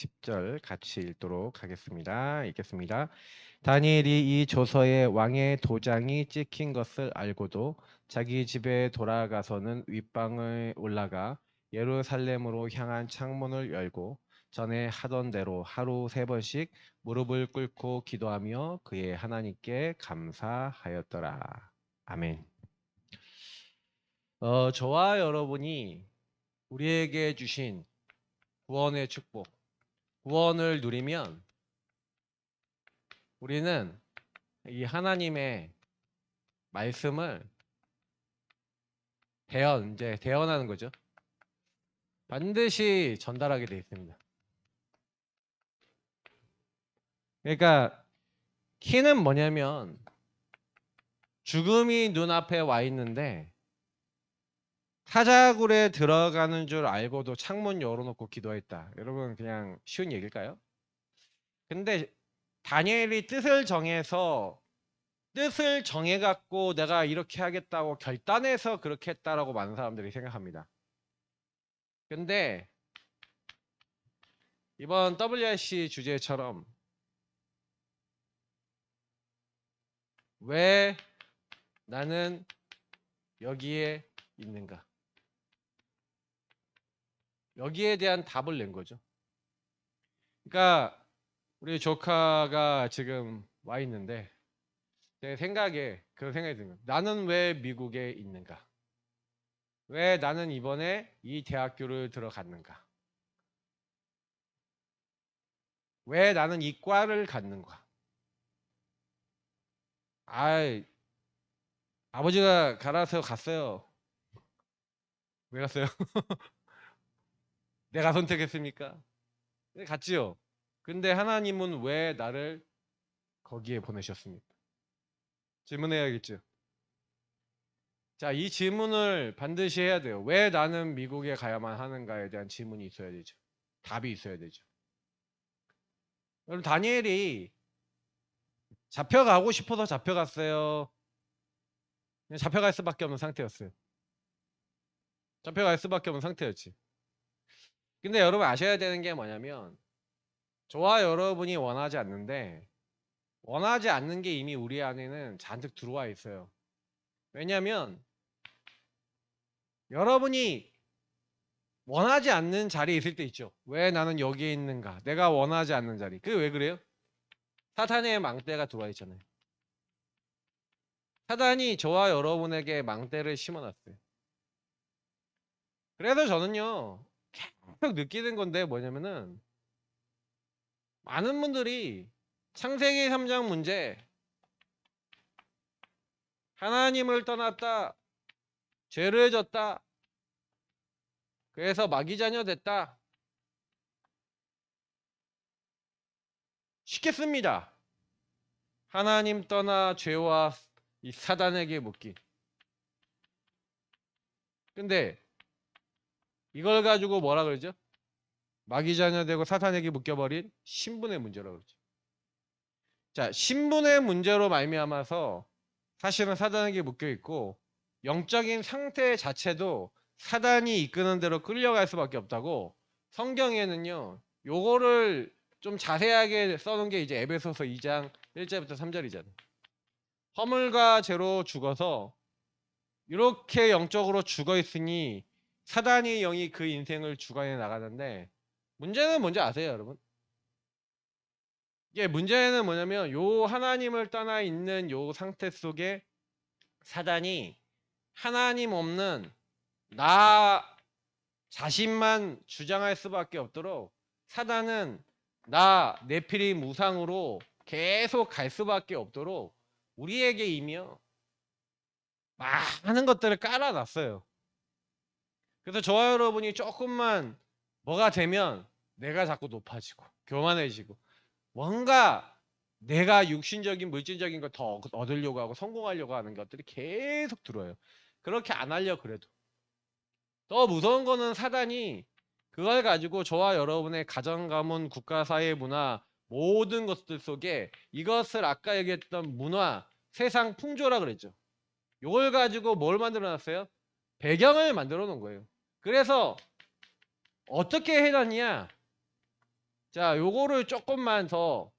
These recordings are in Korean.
10절 같이 읽도록 하겠습니다. 읽겠습니다. 다니엘이 이 조서에 왕의 도장이 찍힌 것을 알고도 자기 집에 돌아가서는 윗방에 올라가 예루살렘으로 향한 창문을 열고 전에 하던 대로 하루 3번씩 무릎을 꿇고 기도하며 그의 하나님께 감사하였더라. 아멘. 저와 여러분이 우리에게 주신 구원의 축복, 구원을 누리면 우리는 이 하나님의 말씀을 이제 대언하는 거죠. 반드시 전달하게 되어 있습니다. 그러니까 키는 뭐냐면 죽음이 눈앞에 와 있는데 사자굴에 들어가는 줄 알고도 창문 열어놓고 기도했다. 여러분 그냥 쉬운 얘기일까요? 근데 다니엘이 뜻을 정해갖고 내가 이렇게 하겠다고 결단해서 그렇게 했다라고 많은 사람들이 생각합니다. 근데 이번 WRC 주제처럼 왜 나는 여기에 있는가? 여기에 대한 답을 낸 거죠. 그러니까 우리 조카가 지금 와 있는데 제 생각에 그런 생각이 드는 거예요. 나는 왜 미국에 있는가? 왜 나는 이번에 이 대학교를 들어갔는가? 왜 나는 이 과를 갔는가? 아버지가 갈아서 갔어요. 왜 갔어요? 내가 선택했습니까? 네, 갔지요. 근데 하나님은 왜 나를 거기에 보내셨습니까? 질문해야겠죠. 자, 이 질문을 반드시 해야 돼요. 왜 나는 미국에 가야만 하는가에 대한 질문이 있어야 되죠. 답이 있어야 되죠. 여러분, 다니엘이 잡혀가고 싶어서 잡혀갔어요. 그냥 잡혀갈 수밖에 없는 상태였어요. 잡혀갈 수밖에 없는 상태였지. 근데 여러분 아셔야 되는 게 뭐냐면 저와 여러분이 원하지 않는데 원하지 않는 게 이미 우리 안에는 잔뜩 들어와 있어요. 왜냐면 여러분이 원하지 않는 자리에 있을 때 있죠. 왜 나는 여기에 있는가? 내가 원하지 않는 자리. 그게 왜 그래요? 사탄의 망대가 들어와 있잖아요. 사단이 저와 여러분에게 망대를 심어놨어요. 그래서 저는요, 계속 느끼는 건데 뭐냐면은 많은 분들이 창세기 3장 문제 하나님을 떠났다, 죄를 졌다, 그래서 마귀자녀 됐다. 쉽겠습니다. 하나님 떠나 죄와 이 사단에게 묶기. 근데 이걸 가지고 뭐라 그러죠? 마귀자녀 되고 사탄에게 묶여버린 신분의 문제라고 그러죠. 자, 신분의 문제로 말미암아서 사실은 사단에게 묶여 있고 영적인 상태 자체도 사단이 이끄는 대로 끌려갈 수밖에 없다고 성경에는요. 요거를 좀 자세하게 써놓은 게 이제 에베소서 2장 1절부터 3절이잖아요. 허물과 죄로 죽어서 이렇게 영적으로 죽어 있으니 사단의 영이 그 인생을 주관해 나가는데 문제는 뭔지 아세요, 여러분? 이게 문제는 뭐냐면 요 하나님을 떠나 있는 요 상태 속에 사단이 하나님 없는 나 자신만 주장할 수밖에 없도록 사단은 나 네피림 우상으로 계속 갈 수밖에 없도록 우리에게 이며 많은 것들을 깔아놨어요. 그래서 저와 여러분이 조금만 뭐가 되면 내가 자꾸 높아지고 교만해지고 뭔가 내가 육신적인 물질적인 걸 더 얻으려고 하고 성공하려고 하는 것들이 계속 들어요. 그렇게 안 하려 그래도. 더 무서운 거는 사단이 그걸 가지고 저와 여러분의 가정, 가문, 국가, 사회, 문화 모든 것들 속에 이것을 아까 얘기했던 문화, 세상 풍조라 그랬죠. 이걸 가지고 뭘 만들어 놨어요? 배경을 만들어 놓은 거예요. 그래서 어떻게 해놨냐? 자, 요거를 조금만 더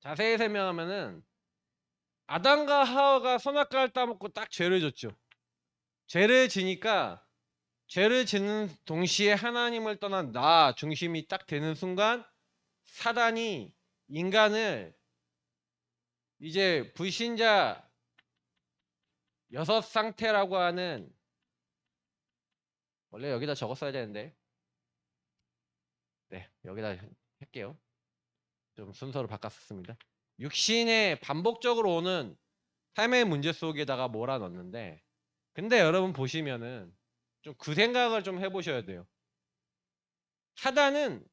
자세히 설명하면은 아담과 하와가 선악과를 따먹고 딱 죄를 졌죠. 죄를 지니까 죄를 짓는 동시에 하나님을 떠난 나 중심이 딱 되는 순간 사단이 인간을 이제 불신자 여섯 상태라고 하는, 원래 여기다 적었어야 되는데 네 여기다 할게요. 좀 순서를 바꿨습니다. 육신에 반복적으로 오는 삶의 문제 속에다가 몰아넣는데, 근데 여러분 보시면은 좀 그 생각을 좀 해보셔야 돼요. 사단은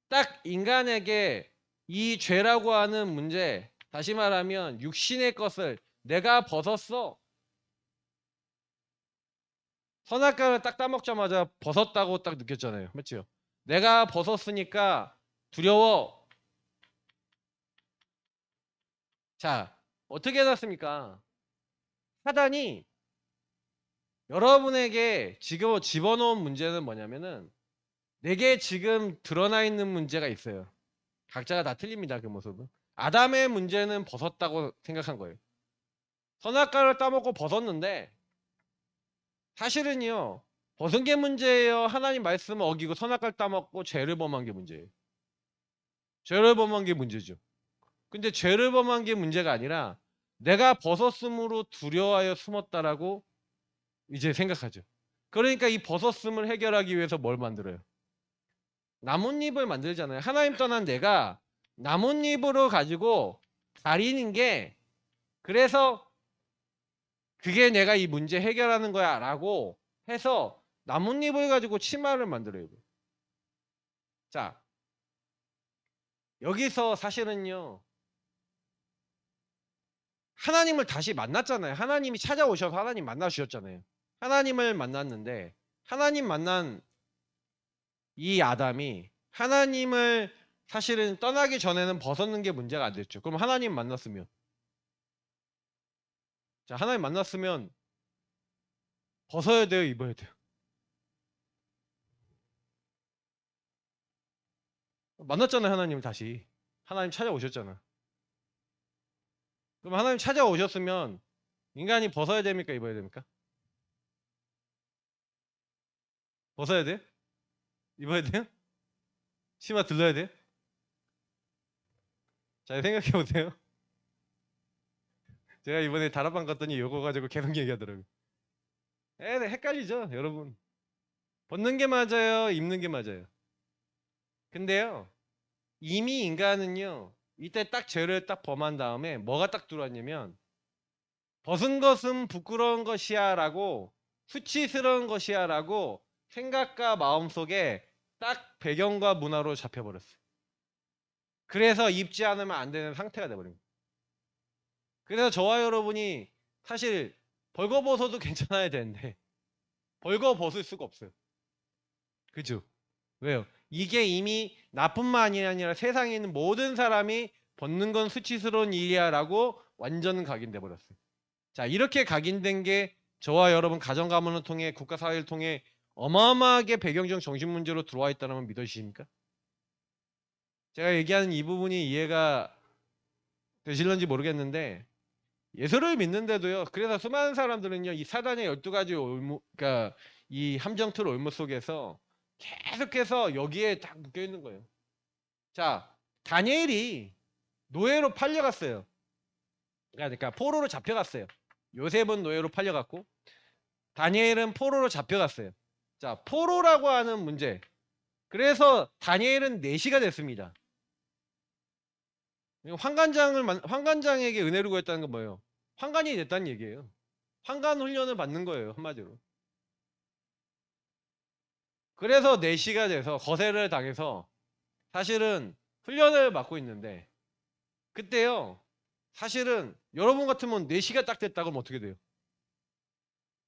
딱 인간에게 이 죄라고 하는 문제, 다시 말하면 육신의 것을 내가 벗었어. 선악과를 딱 따먹자마자 벗었다고 딱 느꼈잖아요. 맞죠? 내가 벗었으니까 두려워. 자, 어떻게 해놨습니까? 사단이 여러분에게 지금 집어넣은 문제는 뭐냐면은 내게 지금 드러나 있는 문제가 있어요. 각자가 다 틀립니다. 그 모습은. 아담의 문제는 벗었다고 생각한 거예요. 선악과를 따먹고 벗었는데 사실은요, 벗은 게 문제예요, 하나님 말씀을 어기고 선악과를 따먹고 죄를 범한 게 문제예요? 죄를 범한 게 문제죠. 근데 죄를 범한 게 문제가 아니라 내가 벗었음으로 두려워하여 숨었다라고 이제 생각하죠. 그러니까 이 벗었음을 해결하기 위해서 뭘 만들어요? 나뭇잎을 만들잖아요. 하나님 떠난 내가 나뭇잎으로 가지고 가리는 게, 그래서 그게 내가 이 문제 해결하는 거야 라고 해서 나뭇잎을 가지고 치마를 만들어요. 자, 여기서 사실은요, 하나님을 다시 만났잖아요. 하나님이 찾아오셔서 하나님 만나주셨잖아요. 하나님을 만났는데 하나님 만난 이 아담이 하나님을 사실은 떠나기 전에는 벗었는 게 문제가 안 됐죠. 그럼 하나님 만났으면, 자, 하나님 만났으면 벗어야 돼요, 입어야 돼요? 만났잖아요, 하나님 다시. 하나님 찾아오셨잖아. 그럼 하나님 찾아오셨으면 인간이 벗어야 됩니까, 입어야 됩니까? 벗어야 돼요? 입어야 돼요? 치마 들러야 돼요? 잘 생각해 보세요. 제가 이번에 다락방 갔더니 이거 가지고 계속 얘기하더라고요. 네, 헷갈리죠, 여러분. 벗는 게 맞아요, 입는 게 맞아요? 근데요, 이미 인간은요, 이때 딱 죄를 딱 범한 다음에 뭐가 딱 들어왔냐면, 벗은 것은 부끄러운 것이야 라고, 수치스러운 것이야 라고 생각과 마음속에 딱 배경과 문화로 잡혀버렸어요. 그래서 입지 않으면 안 되는 상태가 돼버린 거예요. 그래서 저와 여러분이 사실 벌거벗어도 괜찮아야 되는데 벌거벗을 수가 없어요. 그죠? 왜요? 이게 이미 나뿐만이 아니라 세상에 있는 모든 사람이 벗는 건 수치스러운 일이야 라고 완전 각인돼 버렸어요. 자, 이렇게 각인된 게 저와 여러분 가정 가문을 통해 국가 사회를 통해 어마어마하게 배경적 정신 문제로 들어와 있다는 믿으십니까? 제가 얘기하는 이 부분이 이해가 되실런지 모르겠는데, 예수를 믿는데도요, 그래서 수많은 사람들은요 이 사단의 12가지 올무, 그러니까 이 함정틀 올무 속에서 계속해서 여기에 딱 묶여 있는 거예요. 자, 다니엘이 노예로 팔려갔어요. 그러니까 포로로 잡혀갔어요. 요셉은 노예로 팔려갔고 다니엘은 포로로 잡혀갔어요. 자, 포로라고 하는 문제. 그래서 다니엘은 내시가 됐습니다. 황관장에게 은혜를 구했다는 건 뭐예요? 황관이 됐다는 얘기예요. 황관 훈련을 받는 거예요, 한마디로. 그래서 내시가 돼서 거세를 당해서 사실은 훈련을 받고 있는데, 그때요, 사실은 여러분 같으면 내시가 딱 됐다 그러면 어떻게 돼요?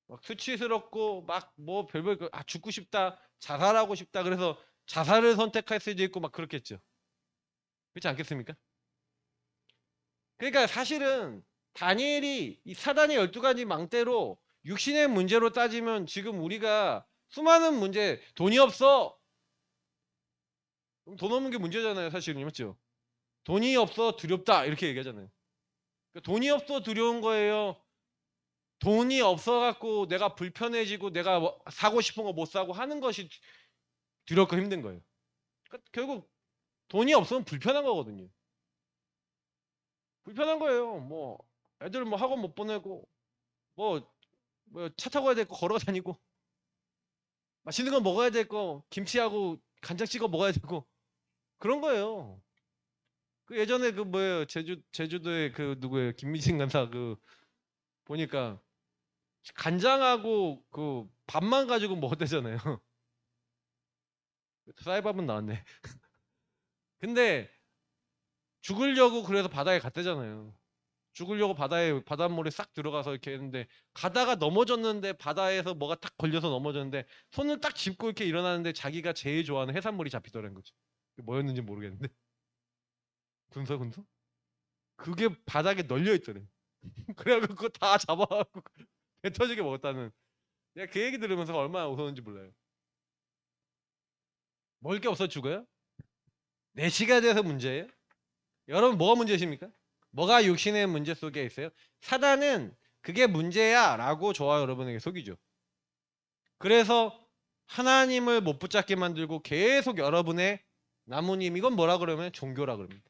막 수치스럽고 막 뭐 별별 죽고 싶다, 자살하고 싶다, 그래서 자살을 선택할 수도 있고 막 그렇겠죠. 그렇지 않겠습니까? 그러니까 사실은 다니엘이 이 사단의 12가지 망대로 육신의 문제로 따지면 지금 우리가 수많은 문제, 돈이 없어, 그럼 돈 없는 게 문제잖아요, 사실은. 맞죠? 돈이 없어 두렵다 이렇게 얘기하잖아요. 그러니까 돈이 없어 두려운 거예요. 돈이 없어갖고 내가 불편해지고 내가 뭐 사고 싶은 거 못 사고 하는 것이 두렵고 힘든 거예요. 그러니까 결국 돈이 없으면 불편한 거거든요. 불편한 거예요. 뭐 애들 뭐 학원 못 보내고 뭐 차 타고 가야 될 거 걸어 다니고 맛있는 거 먹어야 될 거 김치하고 간장 찍어 먹어야 되고 그런 거예요. 그 예전에 그 뭐예요 제주도에 그 누구예요 김미진 간사 그 보니까 간장하고 그 밥만 가지고 먹었대잖아요. 쌀밥은 나왔네. 근데 죽으려고 그래서 바다에 갔대잖아요. 죽으려고 바닷물에 싹 들어가서 이렇게 했는데 가다가 넘어졌는데 바다에서 뭐가 딱 걸려서 넘어졌는데 손을 딱 짚고 이렇게 일어나는데 자기가 제일 좋아하는 해산물이 잡히더라는 거죠. 뭐였는지 모르겠는데 군소? 그게 바닥에 널려 있더래. 그래갖고 그거 다 잡아갖고 배 터지게 먹었다는. 내가 그 얘기 들으면서 얼마나 웃었는지 몰라요. 먹을 게 없어 죽어요? 내시가 돼서 문제예요? 여러분 뭐가 문제십니까? 뭐가 육신의 문제 속에 있어요? 사단은 그게 문제야 라고 저와 여러분에게 속이죠. 그래서 하나님을 못 붙잡게 만들고 계속 여러분의 나무님 이건 뭐라 그러면 종교라 그럽니다.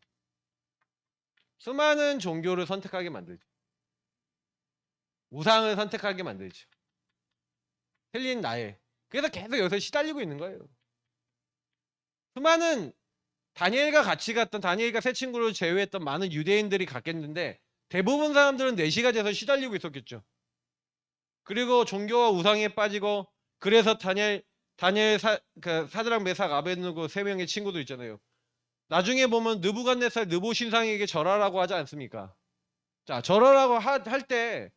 수많은 종교를 선택하게 만들죠. 우상을 선택하게 만들죠. 틀린 나에. 그래서 계속 여기서 시달리고 있는 거예요. 수많은 다니엘과 같이 갔던 다니엘과 세 친구를 제외했던 많은 유대인들이 갔겠는데 대부분 사람들은 내시가 돼서 시달리고 있었겠죠. 그리고 종교와 우상에 빠지고 그래서 그 사드락 메삭 아벳느고 세 명의 친구도 있잖아요. 나중에 보면 느부갓네살 느보 신상에게 절하라고 하지 않습니까? 자, 절하라고 할 때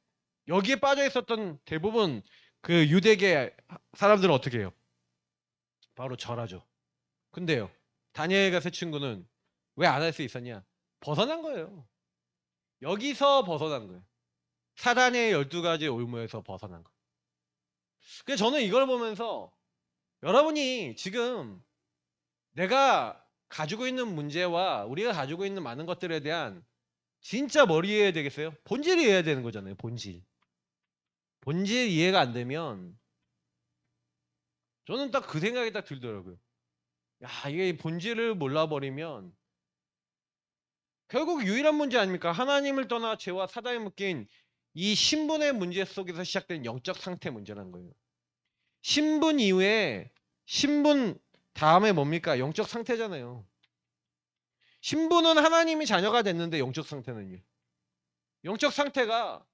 여기에 빠져 있었던 대부분 그 유대계 사람들은 어떻게 해요? 바로 절하죠. 근데요. 다니엘과 세 친구는 왜 안 할 수 있었냐? 벗어난 거예요. 여기서 벗어난 거예요. 사단의 12가지 올무에서 벗어난 거예요. 그래서 저는 이걸 보면서 여러분이 지금 내가 가지고 있는 문제와 우리가 가지고 있는 많은 것들에 대한 진짜 머리 이해해야 되겠어요? 본질 이해해야 되는 거잖아요. 본질. 본질 이해가 안 되면 저는 딱 그 생각이 딱 들더라고요. 야, 이게 본질을 몰라버리면 결국 유일한 문제 아닙니까? 하나님을 떠나 죄와 사단에 묶인 이 신분의 문제 속에서 시작된 영적 상태 문제라는 거예요. 신분 이후에 신분 다음에 뭡니까? 영적 상태잖아요. 신분은 하나님이 자녀가 됐는데 영적 상태는요. 영적 상태가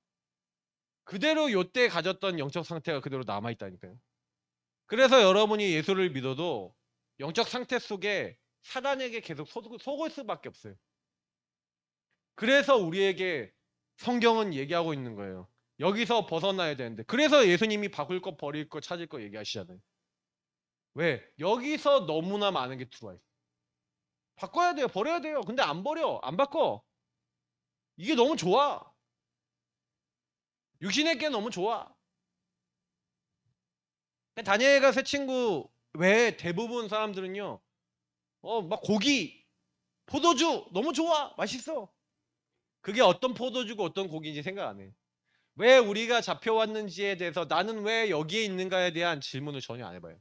그대로 요때 가졌던 영적 상태가 그대로 남아있다니까요. 그래서 여러분이 예수를 믿어도 영적 상태 속에 사단에게 계속 속을 수밖에 없어요. 그래서 우리에게 성경은 얘기하고 있는 거예요. 여기서 벗어나야 되는데. 그래서 예수님이 바꿀 거 버릴 거 찾을 거 얘기하시잖아요. 왜? 여기서 너무나 많은 게 들어와 있어요. 바꿔야 돼요. 버려야 돼요. 근데 안 버려. 안 바꿔. 이게 너무 좋아. 육신에게 너무 좋아. 다니엘과 세 친구 외에 대부분 사람들은요. 막 고기, 포도주 너무 좋아. 맛있어. 그게 어떤 포도주고 어떤 고기인지 생각 안 해. 왜 우리가 잡혀왔는지에 대해서 나는 왜 여기에 있는가에 대한 질문을 전혀 안 해봐요.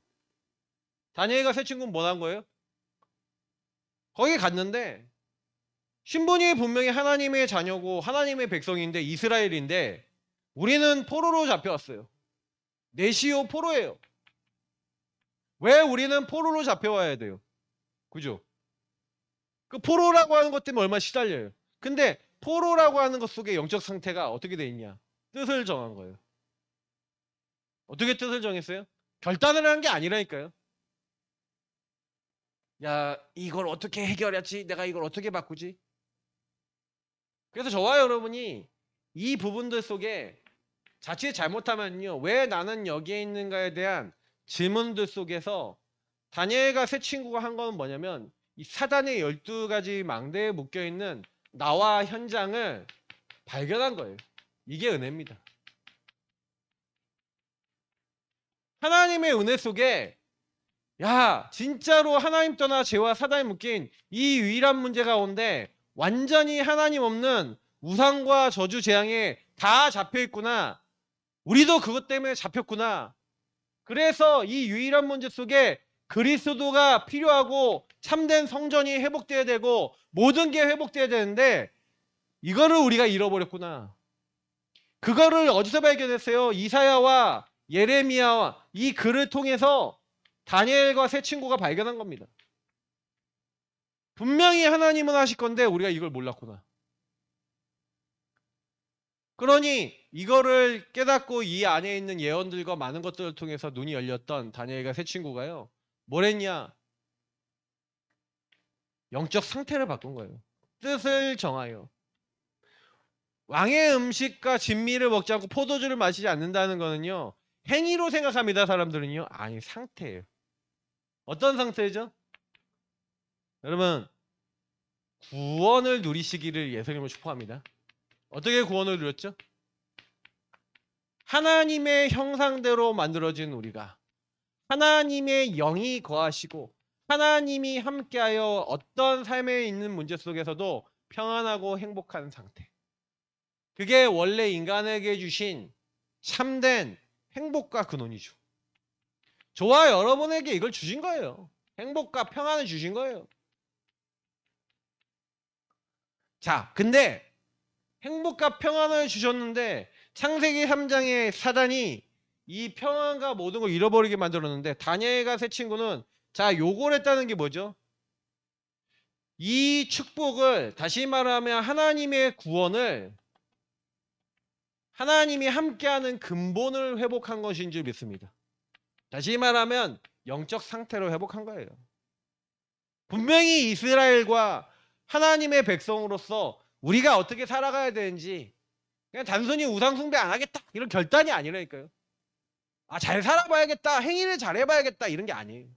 다니엘과 세 친구는 뭐 한 거예요? 거기 갔는데 신분이 분명히 하나님의 자녀고 하나님의 백성인데 이스라엘인데 우리는 포로로 잡혀왔어요. 내시오 포로예요. 왜 우리는 포로로 잡혀와야 돼요? 그죠? 그 포로라고 하는 것 때문에 얼마나 시달려요. 근데 포로라고 하는 것 속에 영적 상태가 어떻게 돼 있냐? 뜻을 정한 거예요. 어떻게 뜻을 정했어요? 결단을 한 게 아니라니까요. 야, 이걸 어떻게 해결하지? 내가 이걸 어떻게 바꾸지? 그래서 저와 여러분이 이 부분들 속에 자칫 잘못하면요. 왜 나는 여기에 있는가에 대한 질문들 속에서 다니엘과 세 친구가 한 건 뭐냐면 이 사단의 12가지 망대에 묶여있는 나와 현장을 발견한 거예요. 이게 은혜입니다. 하나님의 은혜 속에 야, 진짜로 하나님 떠나 죄와 사단에 묶인 이 유일한 문제 가운데 완전히 하나님 없는 우상과 저주 재앙에 다 잡혀 있구나. 우리도 그것 때문에 잡혔구나. 그래서 이 유일한 문제 속에 그리스도가 필요하고 참된 성전이 회복돼야 되고 모든 게 회복돼야 되는데 이거를 우리가 잃어버렸구나. 그거를 어디서 발견했어요? 이사야와 예레미야와 이 글을 통해서 다니엘과 세 친구가 발견한 겁니다. 분명히 하나님은 하실 건데 우리가 이걸 몰랐구나. 그러니 이거를 깨닫고 이 안에 있는 예언들과 많은 것들을 통해서 눈이 열렸던 다니엘과 세 친구가요. 뭘 했냐? 영적 상태를 바꾼 거예요. 뜻을 정하여. 왕의 음식과 진미를 먹지 않고 포도주를 마시지 않는다는 거는요. 행위로 생각합니다. 사람들은요. 아니, 상태예요. 어떤 상태죠? 여러분, 구원을 누리시기를 예수님을 축복합니다. 어떻게 구원을 누렸죠? 하나님의 형상대로 만들어진 우리가 하나님의 영이 거하시고 하나님이 함께하여 어떤 삶에 있는 문제 속에서도 평안하고 행복한 상태. 그게 원래 인간에게 주신 참된 행복과 근원이죠. 저와 여러분에게 이걸 주신 거예요. 행복과 평안을 주신 거예요. 자, 근데 행복과 평안을 주셨는데 창세기 3장의 사단이 이 평안과 모든 걸 잃어버리게 만들었는데 다니엘과 세 친구는 자, 요걸 했다는 게 뭐죠? 이 축복을 다시 말하면 하나님의 구원을 하나님이 함께하는 근본을 회복한 것인 줄 믿습니다. 다시 말하면 영적 상태로 회복한 거예요. 분명히 이스라엘과 하나님의 백성으로서 우리가 어떻게 살아가야 되는지 그냥 단순히 우상숭배 안 하겠다 이런 결단이 아니라니까요. 아, 잘 살아봐야겠다, 행위를 잘해봐야겠다 이런 게 아니에요.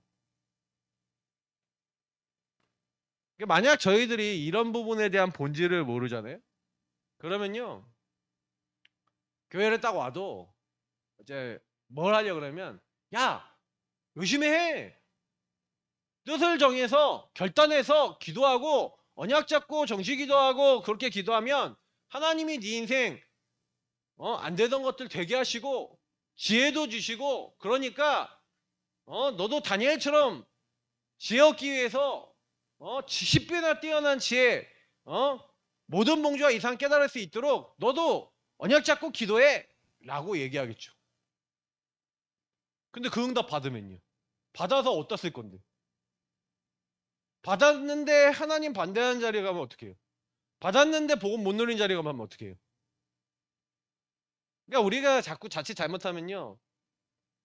만약 저희들이 이런 부분에 대한 본질을 모르잖아요. 그러면요 교회를 딱 와도 이제 뭘 하려고 그러면 야 열심히 해, 뜻을 정해서 결단해서 기도하고 언약 잡고 정시 기도하고 그렇게 기도하면 하나님이 네 인생 안 되던 것들 되게 하시고 지혜도 주시고 그러니까 너도 다니엘처럼 지혜 얻기 위해서 10배나 뛰어난 지혜 모든蒙주와 이상 깨달을 수 있도록 너도 언약 잡고 기도해 라고 얘기하겠죠. 근데 그 응답 받으면요, 받아서 어디다 쓸 건데? 받았는데 하나님 반대하는 자리에 가면 어떻게 해요? 받았는데 복음 못 누린 자리에 가면 어떻게 해요? 그러니까 우리가 자꾸 자칫 잘못하면요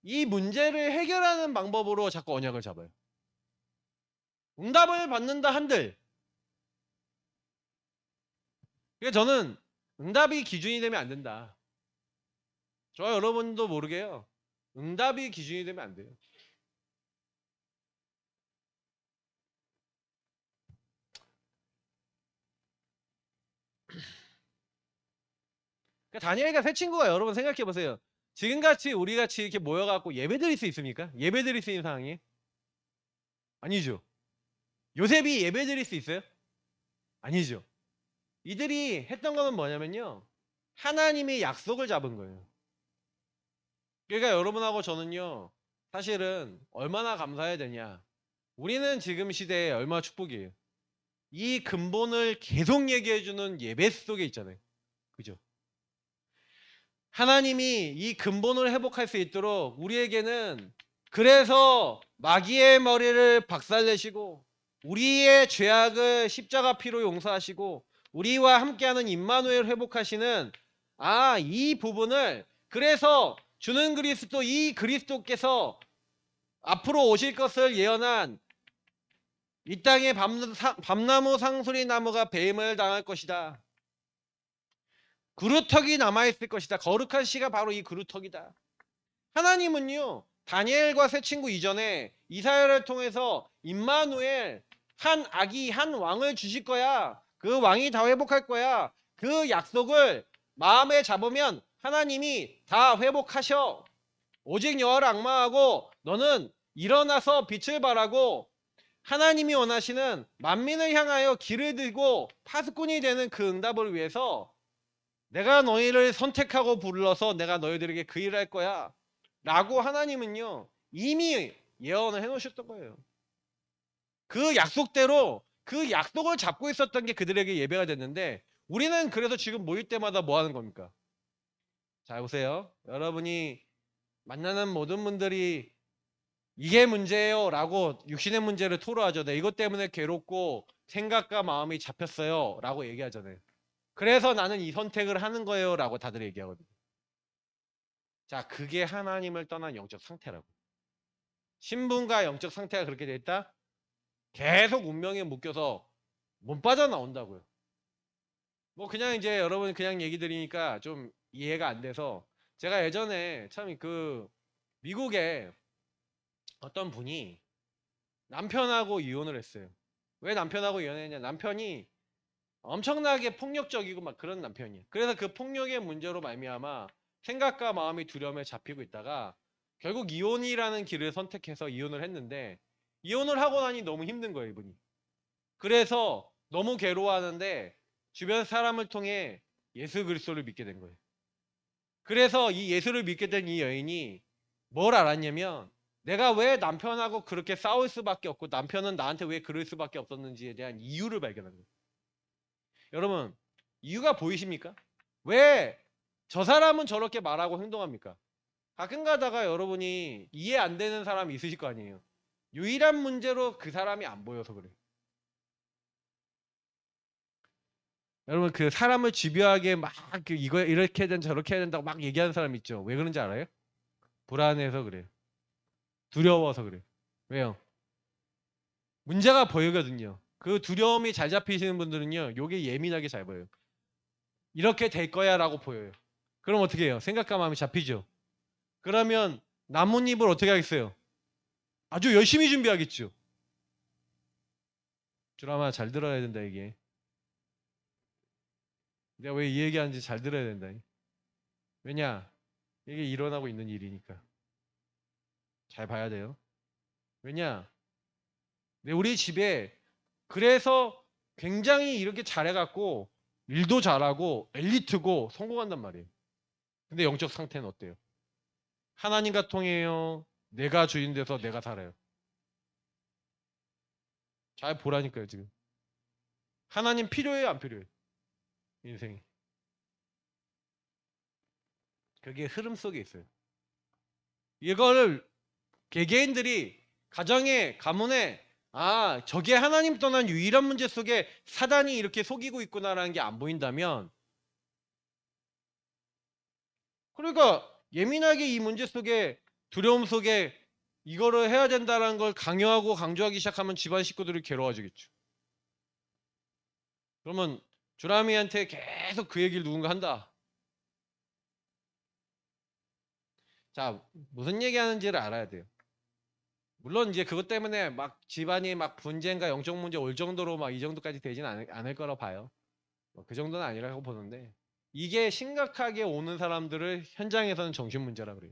이 문제를 해결하는 방법으로 자꾸 언약을 잡아요. 응답을 받는다 한들. 그러니까 저는 응답이 기준이 되면 안 된다. 저와 여러분도 모르게요. 응답이 기준이 되면 안 돼요. 그러니까 다니엘과 세 친구가 여러분 생각해 보세요. 지금같이 우리같이 이렇게 모여갖고 예배드릴 수 있습니까? 예배드릴 수 있는 상황이? 아니죠. 요셉이 예배드릴 수 있어요? 아니죠. 이들이 했던 거는 뭐냐면요, 하나님이 약속을 잡은 거예요. 그러니까 여러분하고 저는요 사실은 얼마나 감사해야 되냐, 우리는 지금 시대에 얼마나 축복이에요. 이 근본을 계속 얘기해주는 예배 속에 있잖아요. 그죠? 하나님이 이 근본을 회복할 수 있도록 우리에게는 그래서 마귀의 머리를 박살내시고 우리의 죄악을 십자가 피로 용서하시고 우리와 함께하는 임마누엘 회복하시는 이 부분을, 그래서 주는 그리스도, 이 그리스도께서 앞으로 오실 것을 예언한 이 땅에 밤나무 상수리 나무가 뱀을 당할 것이다. 그루터기 남아있을 것이다. 거룩한 씨가 바로 이 그루터기다. 하나님은요 다니엘과 세 친구 이전에 이사야를 통해서 임마누엘, 한 아기, 한 왕을 주실 거야. 그 왕이 다 회복할 거야. 그 약속을 마음에 잡으면 하나님이 다 회복하셔. 오직 여호와를 앙망하고 너는 일어나서 빛을 발하고 하나님이 원하시는 만민을 향하여 길을 들고 파수꾼이 되는 그 응답을 위해서 내가 너희를 선택하고 불러서 내가 너희들에게 그 일을 할 거야 라고 하나님은요 이미 예언을 해놓으셨던 거예요. 그 약속대로 그 약속을 잡고 있었던 게 그들에게 예배가 됐는데 우리는 그래서 지금 모일 때마다 뭐 하는 겁니까? 자 보세요. 여러분이 만나는 모든 분들이 이게 문제예요 라고 육신의 문제를 토로하죠. 네, 이것 때문에 괴롭고 생각과 마음이 잡혔어요 라고 얘기하잖아요. 그래서 나는 이 선택을 하는 거예요 라고 다들 얘기하거든요. 자 그게 하나님을 떠난 영적 상태라고. 신분과 영적 상태가 그렇게 돼 있다? 계속 운명에 묶여서 못 빠져나온다고요. 뭐 그냥 이제 여러분 그냥 얘기 드리니까 좀 이해가 안 돼서 제가 예전에 참 그 미국에 어떤 분이 남편하고 이혼을 했어요. 왜 남편하고 이혼했냐? 남편이 엄청나게 폭력적이고 막 그런 남편이에요. 그래서 그 폭력의 문제로 말미암아 생각과 마음이 두려움에 잡히고 있다가 결국 이혼이라는 길을 선택해서 이혼을 했는데 이혼을 하고 나니 너무 힘든 거예요, 이분이. 그래서 너무 괴로워하는데 주변 사람을 통해 예수 그리스도를 믿게 된 거예요. 그래서 이 예수를 믿게 된 이 여인이 뭘 알았냐면 내가 왜 남편하고 그렇게 싸울 수밖에 없고 남편은 나한테 왜 그럴 수밖에 없었는지에 대한 이유를 발견한 거예요. 여러분 이유가 보이십니까? 왜 저 사람은 저렇게 말하고 행동합니까? 가끔 가다가 여러분이 이해 안 되는 사람이 있으실 거 아니에요. 유일한 문제로 그 사람이 안 보여서 그래요. 여러분 그 사람을 집요하게 막 이거 이렇게 해야 된다 저렇게 해야 된다고 막 얘기하는 사람 있죠. 왜 그런지 알아요? 불안해서 그래요. 두려워서 그래요. 왜요? 문제가 보이거든요. 그 두려움이 잘 잡히시는 분들은요. 요게 예민하게 잘 보여요. 이렇게 될 거야 라고 보여요. 그럼 어떻게 해요? 생각과 마음이 잡히죠. 그러면 나뭇잎을 어떻게 하겠어요? 아주 열심히 준비하겠죠. 드라마 잘 들어야 된다 이게. 내가 왜 이 얘기하는지 잘 들어야 된다. 왜냐? 이게 일어나고 있는 일이니까. 잘 봐야 돼요. 왜냐? 우리 집에 그래서 굉장히 이렇게 잘해갖고 일도 잘하고 엘리트고 성공한단 말이에요. 근데 영적 상태는 어때요? 하나님과 통해요. 내가 주인 돼서 내가 살아요. 잘 보라니까요 지금. 하나님 필요해요 안 필요해요? 인생이. 그게 흐름 속에 있어요. 이거를 개개인들이 가정에 가문에 저게 하나님 떠난 유일한 문제 속에 사단이 이렇게 속이고 있구나라는 게 안 보인다면 그러니까 예민하게 이 문제 속에 두려움 속에 이거를 해야 된다는 걸 강요하고 강조하기 시작하면 집안 식구들이 괴로워지겠죠. 그러면 주라미한테 계속 그 얘기를 누군가 한다. 자, 무슨 얘기하는지를 알아야 돼요. 물론 이제 그것 때문에 막 집안이 막 분쟁과 영적 문제 올 정도로 막 이 정도까지 되진 않을 거라 봐요. 그 정도는 아니라고 보는데 이게 심각하게 오는 사람들을 현장에서는 정신 문제라 그래요.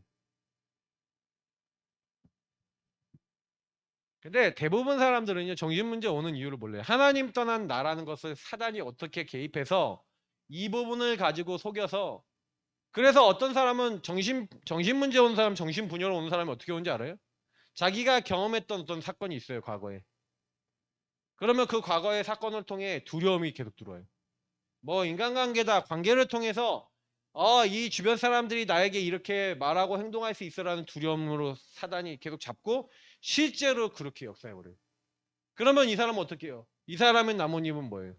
근데 대부분 사람들은요 정신 문제 오는 이유를 몰라요. 하나님 떠난 나라는 것을 사단이 어떻게 개입해서 이 부분을 가지고 속여서 그래서 어떤 사람은 정신 문제 오는 사람, 정신 분열 오는 사람이 어떻게 오는지 알아요? 자기가 경험했던 어떤 사건이 있어요 과거에. 그러면 그 과거의 사건을 통해 두려움이 계속 들어와요. 뭐 인간관계다 관계를 통해서 이 주변 사람들이 나에게 이렇게 말하고 행동할 수 있어라는 두려움으로 사단이 계속 잡고 실제로 그렇게 역사해버려요. 그러면 이 사람은 어떻게 해요? 이 사람의 나뭇잎은 뭐예요?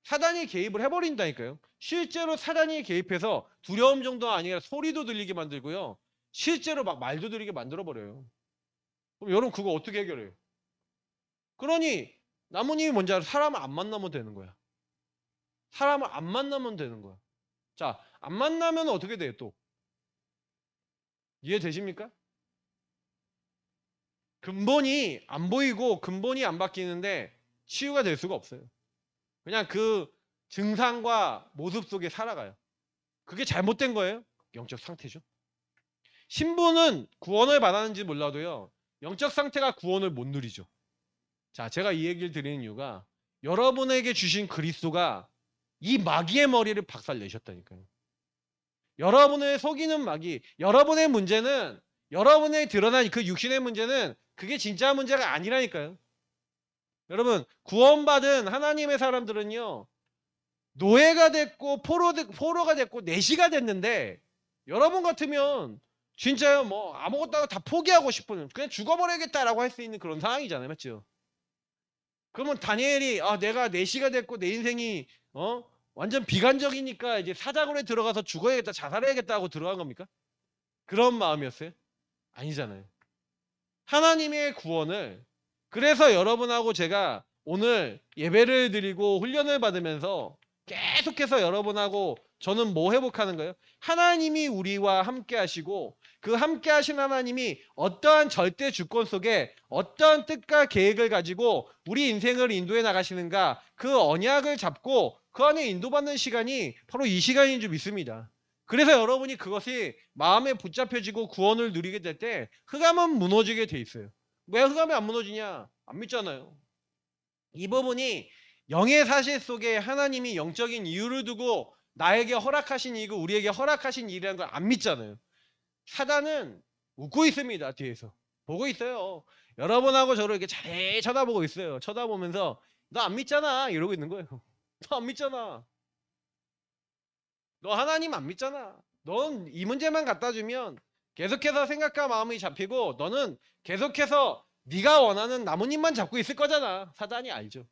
사단이 개입을 해버린다니까요. 실제로 사단이 개입해서 두려움 정도가 아니라 소리도 들리게 만들고요. 실제로 막 말도 들리게 만들어버려요. 그럼 여러분 그거 어떻게 해결해요? 그러니 나뭇잎이 뭔지 알아? 사람을 안 만나면 되는 거야. 사람을 안 만나면 되는 거야. 자, 안 만나면 어떻게 돼요 또? 이해되십니까? 근본이 안 보이고 근본이 안 바뀌는데 치유가 될 수가 없어요. 그냥 그 증상과 모습 속에 살아가요. 그게 잘못된 거예요? 영적 상태죠. 신부는 구원을 받았는지 몰라도요. 영적 상태가 구원을 못 누리죠. 자, 제가 이 얘기를 드리는 이유가 여러분에게 주신 그리스도가 이 마귀의 머리를 박살내셨다니까요. 여러분을 속이는 마귀, 여러분의 문제는 여러분의 드러난 그 육신의 문제는 그게 진짜 문제가 아니라니까요. 여러분, 구원받은 하나님의 사람들은요. 노예가 됐고 포로가 됐고 내시가 됐는데 여러분 같으면 진짜요 뭐 아무것도 다 포기하고 싶은 그냥 죽어버려야겠다라고 할 수 있는 그런 상황이잖아요. 맞죠? 그러면 다니엘이 내가 내시가 됐고 내 인생이 완전 비관적이니까 이제 사자굴에 들어가서 죽어야겠다 자살해야겠다 하고 들어간 겁니까? 그런 마음이었어요? 아니잖아요. 하나님의 구원을 그래서 여러분하고 제가 오늘 예배를 드리고 훈련을 받으면서 계속해서 여러분하고 저는 뭐 회복하는 거예요? 하나님이 우리와 함께 하시고 그 함께 하신 하나님이 어떠한 절대 주권 속에 어떠한 뜻과 계획을 가지고 우리 인생을 인도해 나가시는가 그 언약을 잡고 그 안에 인도받는 시간이 바로 이 시간인 줄 믿습니다. 그래서 여러분이 그것이 마음에 붙잡혀지고 구원을 누리게 될 때 흑암은 무너지게 돼 있어요. 왜 흑암이 안 무너지냐? 안 믿잖아요. 이 부분이 영의 사실 속에 하나님이 영적인 이유를 두고 나에게 허락하신 일이고 우리에게 허락하신 일이라는 걸 안 믿잖아요. 사단은 웃고 있습니다. 뒤에서. 보고 있어요. 여러분하고 저를 이렇게 잘 쳐다보고 있어요. 쳐다보면서 너 안 믿잖아 이러고 있는 거예요. 너 안 믿잖아. 너 하나님 안 믿잖아. 넌 이 문제만 갖다 주면 계속해서 생각과 마음이 잡히고 너는 계속해서 네가 원하는 나뭇잎만 잡고 있을 거잖아. 사단이 알죠.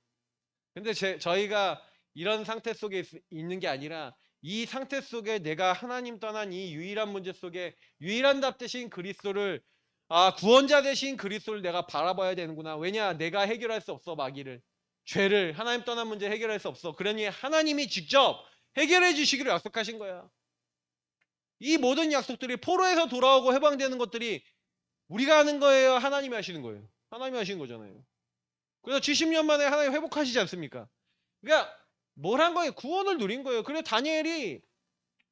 근데 저희가 이런 상태 속에 있는 게 아니라 이 상태 속에 내가 하나님 떠난 이 유일한 문제 속에 유일한 답 대신 그리스도를 구원자 대신 그리스도를 내가 바라봐야 되는구나. 왜냐? 내가 해결할 수 없어 마귀를. 죄를 하나님 떠난 문제 해결할 수 없어. 그러니 하나님이 직접 해결해 주시기로 약속하신 거야. 이 모든 약속들이 포로에서 돌아오고 해방되는 것들이 우리가 하는 거예요? 하나님이 하시는 거예요? 하나님이 하시는 거잖아요. 그래서 70년 만에 하나님 회복하시지 않습니까? 그러니까 뭘 한 거예요? 구원을 누린 거예요. 그래서 다니엘이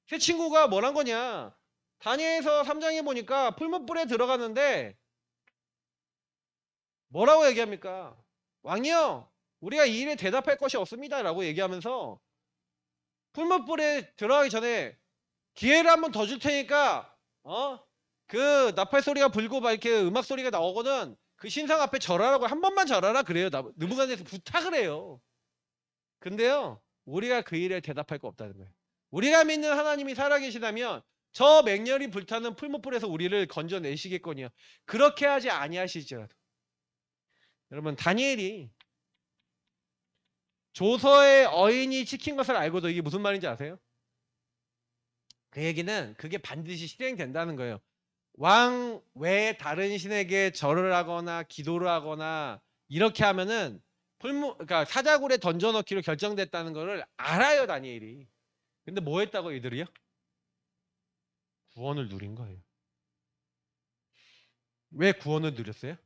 새 친구가 뭘 한 거냐? 다니엘서 3장에 보니까 풀무불에 들어갔는데 뭐라고 얘기합니까? 왕이요, 우리가 이 일에 대답할 것이 없습니다. 라고 얘기하면서 풀무불에 들어가기 전에 기회를 한번 더 줄 테니까 그 나팔 소리가 불고 막 이렇게 음악 소리가 나오거든. 그 신상 앞에 절하라고 한 번만 절하라 그래요. 느부갓네살에서 부탁을 해요. 근데요, 우리가 그 일에 대답할 거 없다는 거예요. 우리가 믿는 하나님이 살아계시다면 저 맹렬히 불타는 풀무불에서 우리를 건져내시겠거니와 그렇게 하지 아니하실지라도. 여러분, 다니엘이 조서의 어인이 지킨 것을 알고도 이게 무슨 말인지 아세요? 그 얘기는 그게 반드시 실행된다는 거예요. 왕 외에 다른 신에게 절을 하거나 기도를 하거나 이렇게 하면은 그러니까 사자굴에 던져넣기로 결정됐다는 것을 알아요, 다니엘이. 근데 뭐 했다고 이들이요? 구원을 누린 거예요. 왜 구원을 누렸어요?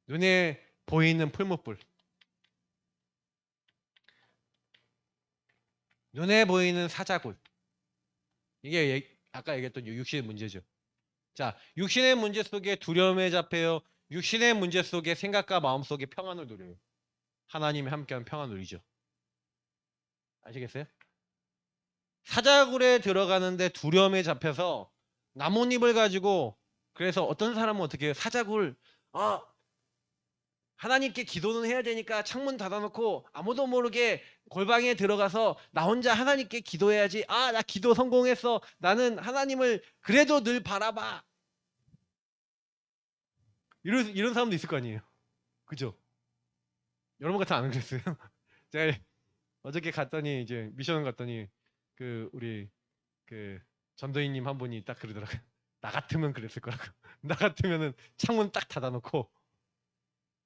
눈에 보이는 풀무불. 눈에 보이는 사자굴. 이게 아까 얘기했던 육신의 문제죠. 자, 육신의 문제 속에 두려움에 잡혀요. 육신의 문제 속에 생각과 마음 속에 평안을 누려요. 하나님이 함께하는 평안을 누리죠. 아시겠어요? 사자굴에 들어가는데 두려움에 잡혀서 나뭇잎을 가지고 그래서 어떤 사람은 어떻게 해요? 사자굴 하나님께 기도는 해야 되니까 창문 닫아놓고 아무도 모르게 골방에 들어가서 나 혼자 하나님께 기도해야지. 나 기도 성공했어. 나는 하나님을 그래도 늘 바라봐. 이런 사람도 있을 거 아니에요. 그죠? 여러분 같은 안 그랬어요? 제가 어저께 갔더니 이제 미션을 갔더니 그 우리 그 전도인님 한 분이 딱 그러더라고요. 나 같으면 그랬을 거라고. 나 같으면은 창문 딱 닫아놓고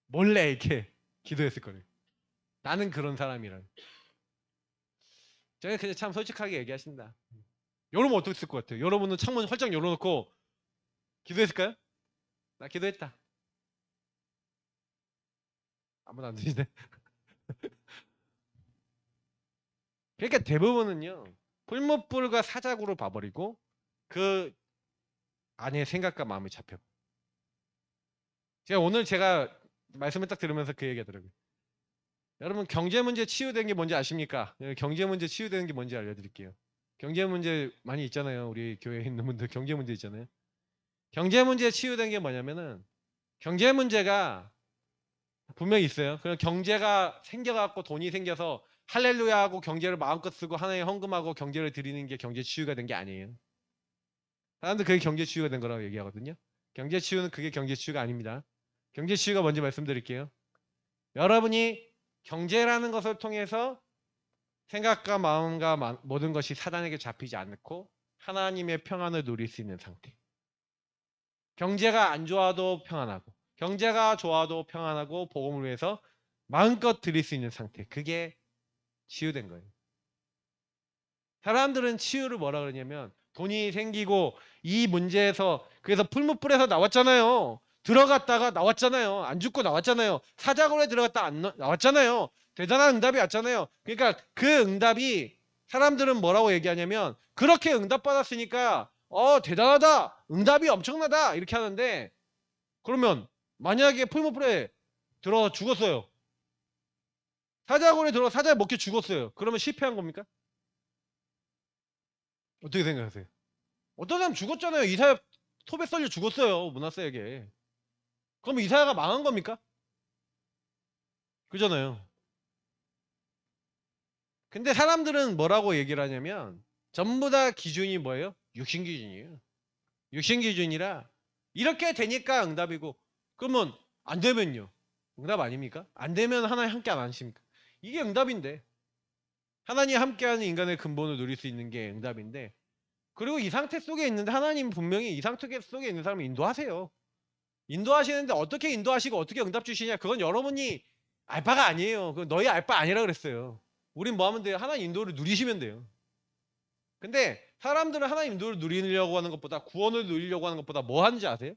몰래 이렇게 기도했을 거래요. 나는 그런 사람이라. 제가 그냥 참 솔직하게 얘기하신다. 여러분 어떻게 것 같아요? 여러분은 창문 활짝 열어놓고 기도했을까요? 나 기도했다. 아무도 안 드시네. 그러니까 대부분은요. 풀무불과 사자구를 봐버리고 그 아내의 생각과 마음이 잡혀. 제가 말씀을 딱 들으면서 그 얘기하더라고요. 여러분 경제 문제 치유된 게 뭔지 아십니까? 경제 문제 치유되는 게 뭔지 알려드릴게요. 경제 문제 많이 있잖아요. 우리 교회에 있는 분들 경제 문제 있잖아요. 경제 문제 치유된 게 뭐냐면은 경제 문제가 분명히 있어요. 그럼 경제가 생겨갖고 돈이 생겨서 할렐루야 하고 경제를 마음껏 쓰고 하나님 헌금하고 경제를 드리는 게 경제 치유가 된 게 아니에요. 사람들 그게 경제 치유가 된 거라고 얘기하거든요. 경제 치유는 그게 경제 치유가 아닙니다. 경제 치유가 뭔지 말씀드릴게요. 여러분이 경제라는 것을 통해서 생각과 마음과 모든 것이 사단에게 잡히지 않고 하나님의 평안을 누릴 수 있는 상태. 경제가 안 좋아도 평안하고 경제가 좋아도 평안하고 복음을 위해서 마음껏 드릴 수 있는 상태. 그게 치유된 거예요. 사람들은 치유를 뭐라 그러냐면 돈이 생기고 이 문제에서 그래서 풀무불에서 나왔잖아요. 들어갔다가 나왔잖아요. 안 죽고 나왔잖아요. 사자굴에 들어갔다 안 나왔잖아요. 대단한 응답이 왔잖아요. 그러니까 그 응답이 사람들은 뭐라고 얘기하냐면 그렇게 응답받았으니까 대단하다. 응답이 엄청나다. 이렇게 하는데 그러면 만약에 풀무불에 들어 죽었어요. 사자굴에 들어 사자 먹게 죽었어요. 그러면 실패한 겁니까? 어떻게 생각하세요? 어떤 사람 죽었잖아요. 이사야 톱에 썰려 죽었어요. 문하세에게. 그럼 이사야가 망한 겁니까? 그잖아요. 근데 사람들은 뭐라고 얘기를 하냐면 전부 다 기준이 뭐예요? 육신 기준이에요. 육신 기준이라 이렇게 되니까 응답이고 그러면 안 되면요? 응답 아닙니까? 안 되면 하나님 함께 안 하십니까? 이게 응답인데 하나님 함께하는 인간의 근본을 누릴 수 있는 게 응답인데 그리고 이 상태 속에 있는데 하나님 분명히 이 상태 속에 있는 사람을 인도하세요. 인도하시는데 어떻게 인도하시고 어떻게 응답 주시냐? 그건 여러분이 알바가 아니에요. 그건 너희 알바 아니라 그랬어요. 우린 뭐 하면 돼요? 하나님 인도를 누리시면 돼요. 근데 사람들은 하나님 인도를 누리려고 하는 것보다 구원을 누리려고 하는 것보다 뭐 하는지 아세요?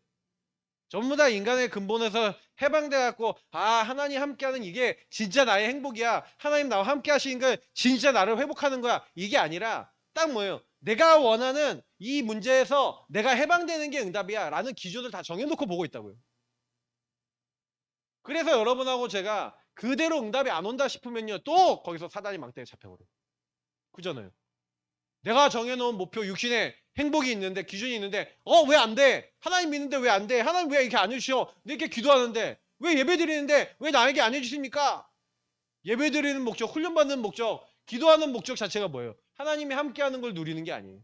전부 다 인간의 근본에서 해방돼 갖고 하나님 함께하는 이게 진짜 나의 행복이야. 하나님 나와 함께 하시는 거 진짜 나를 회복하는 거야. 이게 아니라 딱 뭐예요? 내가 원하는 이 문제에서 내가 해방되는 게 응답이야 라는 기준을 다 정해놓고 보고 있다고요. 그래서 여러분하고 제가 그대로 응답이 안 온다 싶으면요 또 거기서 사단이 망대에 잡혀버려요. 그잖아요. 내가 정해놓은 목표 육신의 행복이 있는데 기준이 있는데 왜 안 돼? 하나님 믿는데 왜 안 돼? 하나님 왜 이렇게 안 해주셔? 이렇게 기도하는데 왜 예배 드리는데 왜 나에게 안 해주십니까? 예배 드리는 목적, 훈련받는 목적, 기도하는 목적 자체가 뭐예요? 하나님이 함께하는 걸 누리는 게 아니에요.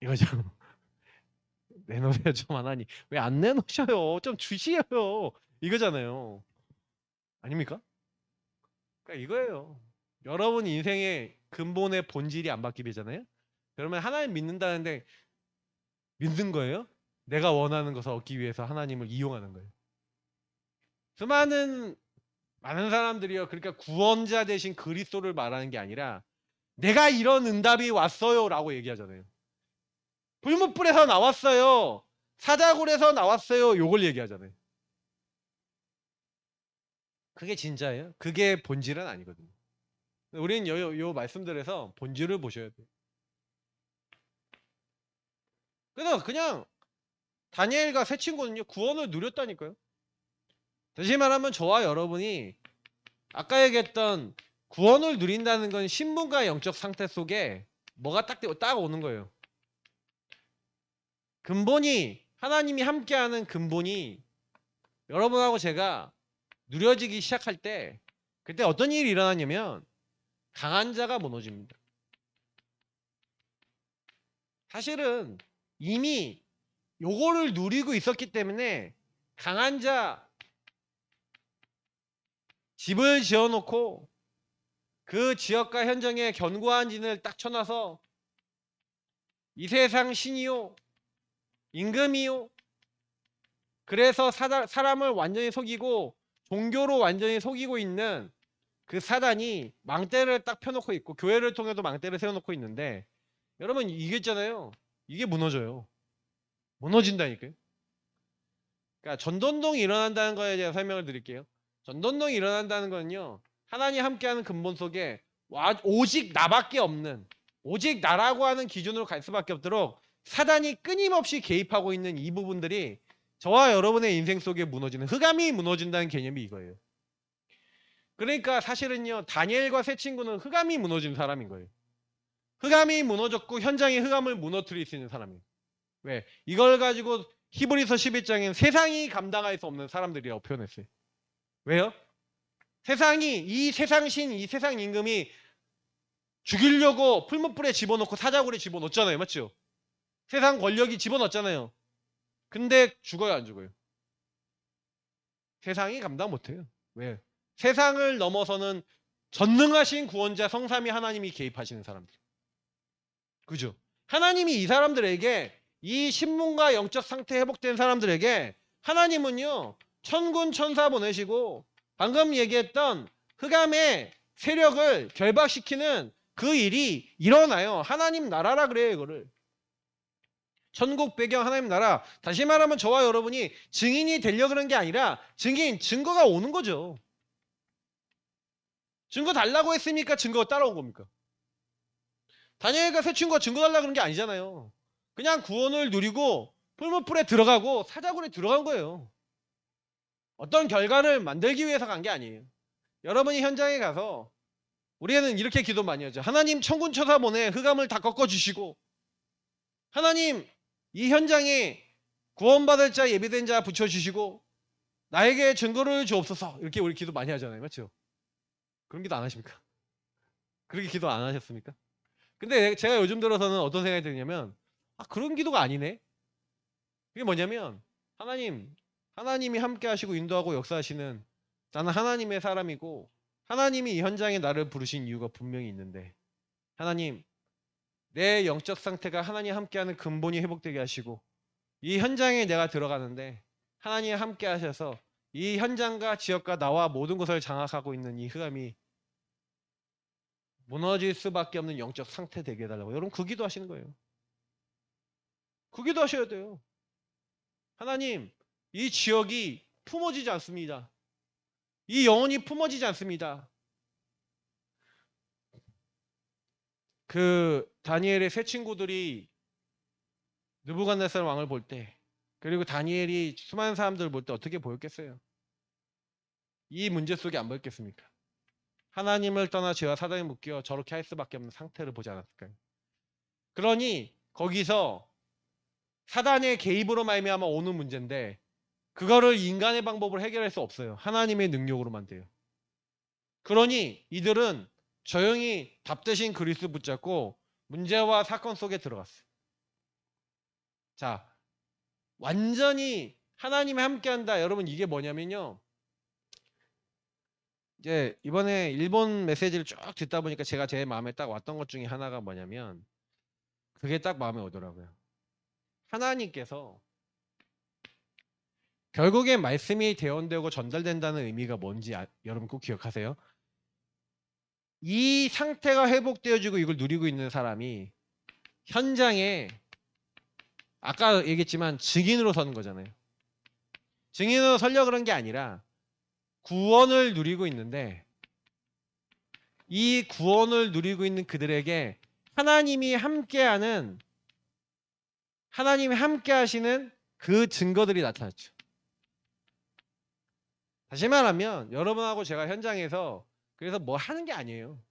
이거죠. 내놓으세요 좀 하나님. 왜 안 내놓으셔요? 좀 주시어요. 이거잖아요. 아닙니까? 그러니까 이거예요. 여러분 인생의 근본의 본질이 안 바뀌잖아요. 그러면 하나님 믿는다는데 믿는 거예요? 내가 원하는 것을 얻기 위해서 하나님을 이용하는 거예요. 많은 사람들이요. 그러니까 구원자 대신 그리스도를 말하는 게 아니라 내가 이런 응답이 왔어요라고 얘기하잖아요. 불못불에서 나왔어요. 사자굴에서 나왔어요. 요걸 얘기하잖아요. 그게 진짜예요? 그게 본질은 아니거든요. 우리는 요 말씀들에서 본질을 보셔야 돼요. 그래서 그냥 다니엘과 세 친구는요 구원을 누렸다니까요. 다시 말하면 저와 여러분이 아까 얘기했던 구원을 누린다는 건 신분과 영적 상태 속에 뭐가 딱 오는 거예요. 근본이 하나님이 함께하는 근본이 여러분하고 제가 누려지기 시작할 때 그때 어떤 일이 일어나냐면 강한 자가 무너집니다. 사실은 이미 요거를 누리고 있었기 때문에 강한 자 집을 지어놓고 그 지역과 현장에 견고한 진을 딱 쳐놔서 이 세상 신이요 임금이요 그래서 사람을 완전히 속이고 종교로 완전히 속이고 있는 그 사단이 망대를 딱 펴놓고 있고 교회를 통해서 망대를 세워놓고 있는데 여러분 이게 있잖아요. 이게 무너져요. 무너진다니까요. 그러니까 전돈동이 일어난다는 거에 대한 설명을 드릴게요. 전돈동이 일어난다는 거는요. 하나님 함께하는 근본 속에 오직 나밖에 없는 오직 나라고 하는 기준으로 갈 수밖에 없도록 사단이 끊임없이 개입하고 있는 이 부분들이 저와 여러분의 인생 속에 무너지는, 흑암이 무너진다는 개념이 이거예요. 그러니까 사실은요, 다니엘과 세 친구는 흑암이 무너진 사람인 거예요. 흑암이 무너졌고 현장에 흑암을 무너뜨릴 수 있는 사람이에요. 왜? 이걸 가지고 히브리서 11장엔 세상이 감당할 수 없는 사람들이라고 표현했어요. 왜요? 이 세상신, 이 세상 임금이 죽이려고 풀무불에 집어넣고 사자굴에 집어넣었잖아요. 맞죠? 세상 권력이 집어넣었잖아요. 근데 죽어요, 안 죽어요? 세상이 감당 못해요. 왜? 세상을 넘어서는 전능하신 구원자 성삼위 하나님이 개입하시는 사람들. 그죠? 하나님이 이 사람들에게, 이 신문과 영적 상태 회복된 사람들에게 하나님은요, 천군 천사 보내시고 방금 얘기했던 흑암의 세력을 결박시키는 그 일이 일어나요. 하나님 나라라 그래요, 이거를. 천국 배경 하나님 나라. 다시 말하면 저와 여러분이 증인이 되려고 그런 게 아니라 증거가 오는 거죠. 증거 달라고 했으니까 증거가 따라온 겁니까? 다니엘과 세 친구가 증거 달라고 그런 게 아니잖아요. 그냥 구원을 누리고 풀무불에 들어가고 사자굴에 들어간 거예요. 어떤 결과를 만들기 위해서 간 게 아니에요. 여러분이 현장에 가서 우리는 이렇게 기도 많이 하죠. 하나님 천군 천사 보내 흑암을 다 꺾어주시고, 하나님 이 현장에 구원받을 자 예비된 자 붙여주시고 나에게 증거를 주옵소서. 이렇게 우리 기도 많이 하잖아요. 맞죠? 그런 기도 안 하십니까? 그렇게 기도 안 하셨습니까? 근데 제가 요즘 들어서는 어떤 생각이 드냐면, 그런 기도가 아니네. 그게 뭐냐면, 하나님이 함께 하시고 인도하고 역사하시는, 나는 하나님의 사람이고 하나님이 이 현장에 나를 부르신 이유가 분명히 있는데, 하나님 내 영적 상태가 하나님 함께하는 근본이 회복되게 하시고, 이 현장에 내가 들어가는데 하나님이 함께 하셔서 이 현장과 지역과 나와 모든 것을 장악하고 있는 이 흑암이 무너질 수밖에 없는 영적 상태 되게 해달라고. 여러분 그 기도 하시는 거예요. 그 기도 하셔야 돼요. 하나님 이 지역이 품어지지 않습니다. 이 영혼이 품어지지 않습니다. 그 다니엘의 세 친구들이 느부갓네살 왕을 볼 때, 그리고 다니엘이 수많은 사람들을 볼 때 어떻게 보였겠어요? 이 문제 속에 안 보였겠습니까? 하나님을 떠나 죄와 사단에 묶여 저렇게 할 수밖에 없는 상태를 보지 않았을까요? 그러니 거기서 사단의 개입으로 말미암아 오는 문제인데, 그거를 인간의 방법으로 해결할 수 없어요. 하나님의 능력으로만 돼요. 그러니 이들은 조용히 답 대신 그리스 붙잡고 문제와 사건 속에 들어갔어요. 자, 완전히 하나님이 함께한다. 여러분 이게 뭐냐면요, 이제 이번에 일본 메시지를 쭉 듣다 보니까 제가 제 마음에 딱 왔던 것 중에 하나가 뭐냐면, 그게 딱 마음에 오더라고요. 하나님께서 결국에 말씀이 대언되고 전달된다는 의미가 뭔지 여러분 꼭 기억하세요. 이 상태가 회복되어지고 이걸 누리고 있는 사람이 현장에, 아까 얘기했지만 증인으로 서는 거잖아요. 증인으로 서려고 그런 게 아니라 구원을 누리고 있는데, 이 구원을 누리고 있는 그들에게 하나님이 함께 하시는 그 증거들이 나타났죠. 다시 말하면 여러분하고 제가 현장에서 그래서 뭐 하는 게 아니에요.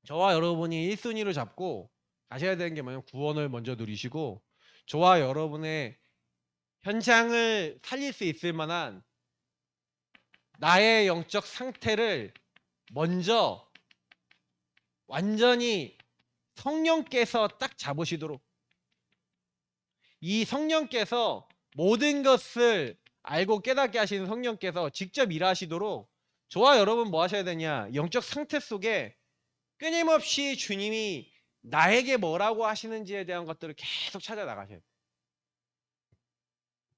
저와 여러분이 1순위로 잡고 가셔야 되는 게 뭐냐면, 구원을 먼저 누리시고 저와 여러분의 현장을 살릴 수 있을 만한 나의 영적 상태를 먼저 완전히 성령께서 딱 잡으시도록, 이 성령께서 모든 것을 알고 깨닫게 하시는 성령께서 직접 일하시도록 저와 여러분 뭐 하셔야 되냐, 영적 상태 속에 끊임없이 주님이 나에게 뭐라고 하시는지에 대한 것들을 계속 찾아 나가셔야 돼요.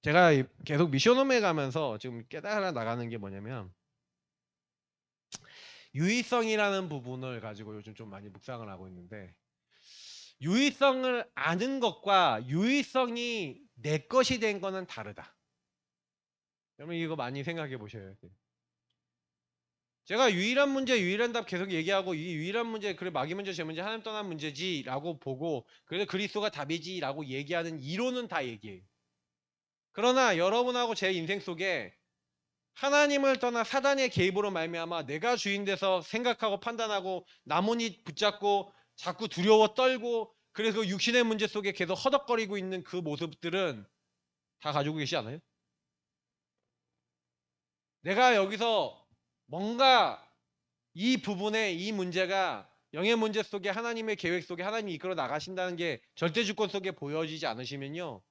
제가 계속 미션홈에 가면서 지금 깨달아 나가는 게 뭐냐면, 유의성이라는 부분을 가지고 요즘 좀 많이 묵상을 하고 있는데, 유의성을 아는 것과 유의성이 내 것이 된 거는 다르다. 여러분 이거 많이 생각해 보셔야 돼요. 제가 유일한 문제, 유일한 답 계속 얘기하고 이 유일한 문제, 그래 마귀 문제, 제 문제, 하나님 떠난 문제지라고 보고 그래서 그리스도가 답이지라고 얘기하는 이론은 다 얘기해요. 그러나 여러분하고 제 인생 속에 하나님을 떠나 사단의 개입으로 말미암아 내가 주인 돼서 생각하고 판단하고 나뭇잎 붙잡고 자꾸 두려워 떨고 그래서 육신의 문제 속에 계속 허덕거리고 있는 그 모습들은 다 가지고 계시지 않아요? 내가 여기서 뭔가 이 부분에 이 문제가 영의 문제 속에 하나님의 계획 속에 하나님이 이끌어 나가신다는 게 절대 주권 속에 보여지지 않으시면요.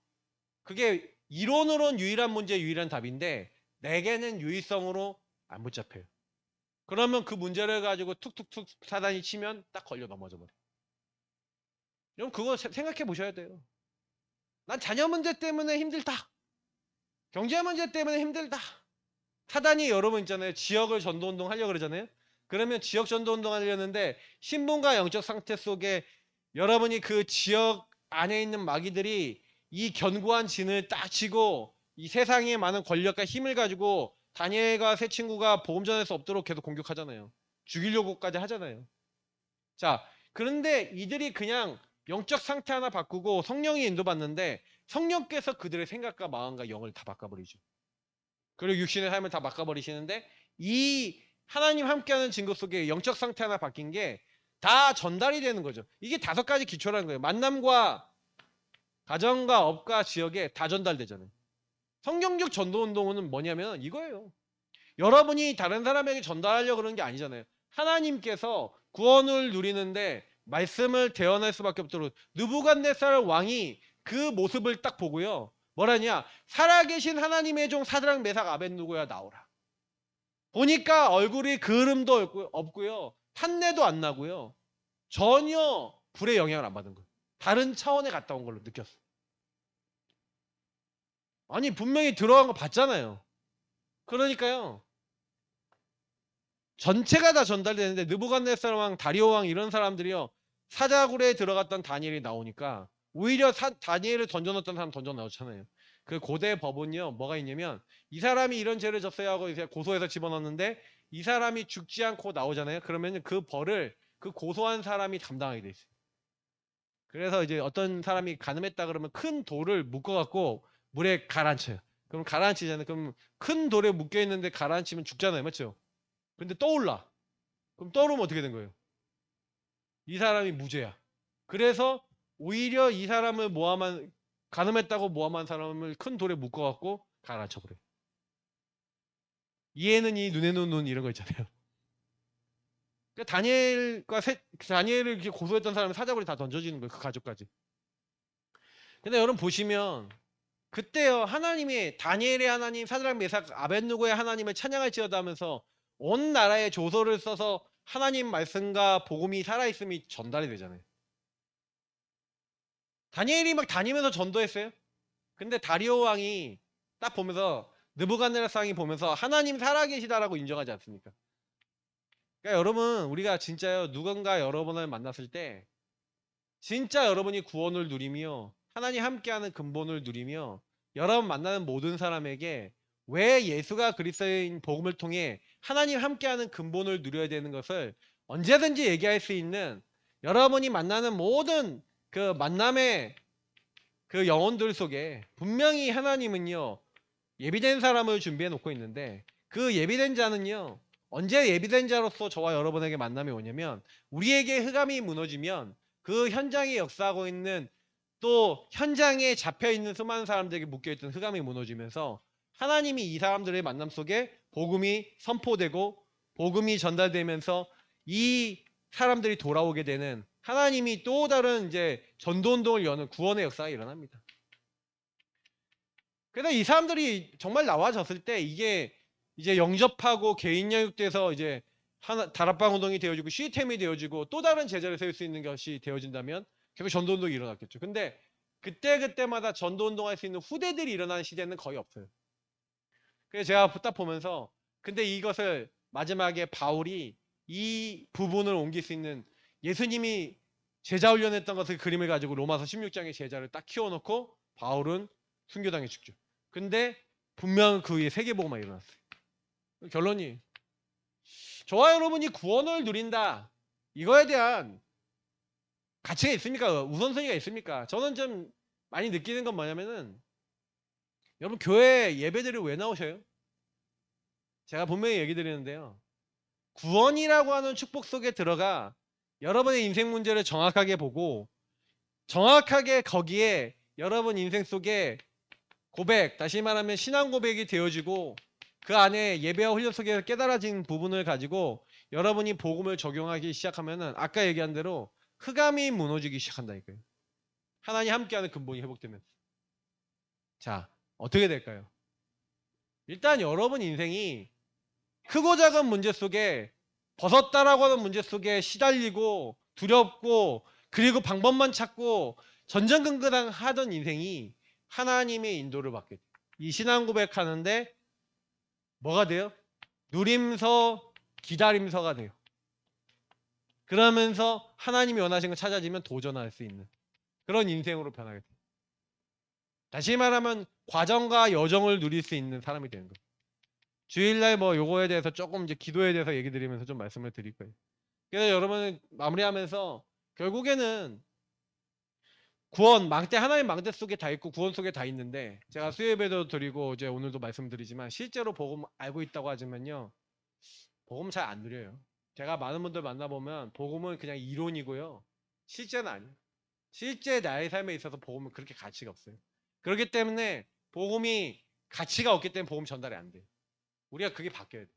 그게 이론으로는 유일한 문제, 유일한 답인데 내게는 유의성으로 안 붙잡혀요. 그러면 그 문제를 가지고 툭툭툭 사단이 치면 딱 걸려 넘어져 버려. 여러분 그거 생각해 보셔야 돼요. 난 자녀 문제 때문에 힘들다. 경제 문제 때문에 힘들다. 사단이 여러분 있잖아요. 지역을 전도운동 하려고 그러잖아요. 그러면 지역 전도운동 하려는데 신분과 영적 상태 속에 여러분이 그 지역 안에 있는 마귀들이 이 견고한 진을 딱 치고 이 세상에 많은 권력과 힘을 가지고 다니엘과 세 친구가 복음 전할 수 없도록 계속 공격하잖아요. 죽이려고까지 하잖아요. 자, 그런데 이들이 그냥 영적 상태 하나 바꾸고 성령이 인도받는데 성령께서 그들의 생각과 마음과 영을 다 바꿔버리죠. 그리고 육신의 삶을 다 바꿔버리시는데 이 하나님 함께하는 증거 속에 영적 상태 하나 바뀐 게 다 전달이 되는 거죠. 이게 5가지 기초라는 거예요. 만남과 가정과 업과 지역에 다 전달되잖아요. 성경적 전도운동은 뭐냐면 이거예요. 여러분이 다른 사람에게 전달하려고 그러는 게 아니잖아요. 하나님께서 구원을 누리는데 말씀을 대언할 수밖에 없도록 느부갓네살 왕이 그 모습을 딱 보고요. 뭐라냐? 살아계신 하나님의 종 사드락 메삭 아벳누고야 나오라. 보니까 얼굴이 그름도 없고요. 탄내도 안 나고요. 전혀 불의 영향을 안 받은 거예요. 다른 차원에 갔다 온 걸로 느꼈어요. 아니 분명히 들어간 거 봤잖아요. 그러니까요. 전체가 다 전달되는데 느부갓네살 왕, 다리오 왕 이런 사람들이요. 사자굴에 들어갔던 다니엘이 나오니까 오히려 다니엘을 던져놓았던 사람 던져놓잖아요. 그 고대 법은요. 뭐가 있냐면 이 사람이 이런 죄를 졌어야 하고 이제 고소해서 집어넣는데 이 사람이 죽지 않고 나오잖아요. 그러면 그 벌을 그 고소한 사람이 감당하게 돼 있어요. 그래서 이제 어떤 사람이 간음했다 그러면 큰 돌을 묶어갖고 물에 가라앉혀요. 그럼 가라앉히잖아요. 그럼 큰 돌에 묶여 있는데 가라앉히면 죽잖아요. 맞죠? 근데 떠올라. 그럼 떠오르면 어떻게 된 거예요? 이 사람이 무죄야. 그래서 오히려 이 사람을 모함한 간음했다고 모함한 사람을 큰 돌에 묶어갖고 가라앉혀버려. 이에는 이 눈에는 눈 이런 거 있잖아요. 그러니까 다니엘을 이렇게 고소했던 사람은 사자굴에 다 던져지는 거예요. 그 가족까지. 근데 여러분 보시면 그때요 하나님이 다니엘의 하나님 사드락 메삭 아벳누고의 하나님을 찬양할지어다 하면서 온 나라에 조서를 써서 하나님 말씀과 복음이 살아있음이 전달이 되잖아요. 다니엘이 막 다니면서 전도했어요. 근데 다리오 왕이 딱 보면서 느부갓네살 왕이 보면서 하나님 살아계시다라고 인정하지 않습니까? 그러니까 여러분 우리가 진짜요 누군가 여러분을 만났을 때 진짜 여러분이 구원을 누리며 하나님 함께하는 근본을 누리며 여러분 만나는 모든 사람에게 왜 예수가 그리스도인 복음을 통해 하나님 함께하는 근본을 누려야 되는 것을 언제든지 얘기할 수 있는 여러분이 만나는 모든 그 만남의 그 영혼들 속에 분명히 하나님은요 예비된 사람을 준비해 놓고 있는데 그 예비된 자는요 언제 예비된 자로서 저와 여러분에게 만남이 오냐면 우리에게 흑암이 무너지면 그 현장에 역사하고 있는 또 현장에 잡혀있는 수많은 사람들에게 묶여있던 흑암이 무너지면서 하나님이 이 사람들의 만남 속에 복음이 선포되고 복음이 전달되면서 이 사람들이 돌아오게 되는 하나님이 또 다른 이제 전도운동을 여는 구원의 역사가 일어납니다. 그래서 이 사람들이 정말 나와졌을 때 이게 이제 영접하고 개인 영역돼서 이제 다락방 운동이 되어지고 시스템이 되어지고 또 다른 제자를 세울 수 있는 것이 되어진다면 결국 전도운동이 일어났겠죠. 근데 그때마다 전도운동 할 수 있는 후대들이 일어나는 시대는 거의 없어요. 그래서 제가 딱 보면서 근데 이것을 마지막에 바울이 이 부분을 옮길 수 있는 예수님이 제자 훈련했던 것을 그림을 가지고 로마서 16장의 제자를 딱 키워놓고 바울은 순교당해 죽죠. 근데 분명 그 위에 세계복음만 일어났어요. 결론이 저와 여러분이 구원을 누린다. 이거에 대한 가치가 있습니까? 우선순위가 있습니까? 저는 좀 많이 느끼는 건 뭐냐면은 여러분 교회 예배들이 왜 나오셔요? 제가 분명히 얘기 드리는데요. 구원이라고 하는 축복 속에 들어가 여러분의 인생 문제를 정확하게 보고 정확하게 거기에 여러분 인생 속에 고백, 다시 말하면 신앙 고백이 되어지고 그 안에 예배와 훈련 속에서 깨달아진 부분을 가지고 여러분이 복음을 적용하기 시작하면은 아까 얘기한 대로 흑암이 무너지기 시작한다니까요. 하나님 함께하는 근본이 회복되면서. 자, 어떻게 될까요? 일단 여러분 인생이 크고 작은 문제 속에 벗었다라고 하는 문제 속에 시달리고 두렵고 그리고 방법만 찾고 전전긍긍 하던 인생이 하나님의 인도를 받게 돼요. 이 신앙 고백하는데 뭐가 돼요? 누림서, 기다림서가 돼요. 그러면서 하나님이 원하시는 걸 찾아지면 도전할 수 있는 그런 인생으로 변하게 돼요. 다시 말하면 과정과 여정을 누릴 수 있는 사람이 되는 거예요. 주일날 뭐 요거에 대해서 조금 이제 기도에 대해서 얘기 드리면서 좀 말씀을 드릴 거예요. 그래서 여러분 마무리하면서 결국에는 구원, 망대, 하나의 망대 속에 다 있고 구원 속에 다 있는데 제가 수요예배도 드리고 이제 오늘도 말씀드리지만 실제로 복음 알고 있다고 하지만요. 복음 잘 안 누려요. 제가 많은 분들 만나보면 복음은 그냥 이론이고요. 실제는 아니에요. 실제 나의 삶에 있어서 복음은 그렇게 가치가 없어요. 그렇기 때문에 복음이 가치가 없기 때문에 복음 전달이 안 돼요. 우리가 그게 바뀌어야 돼요.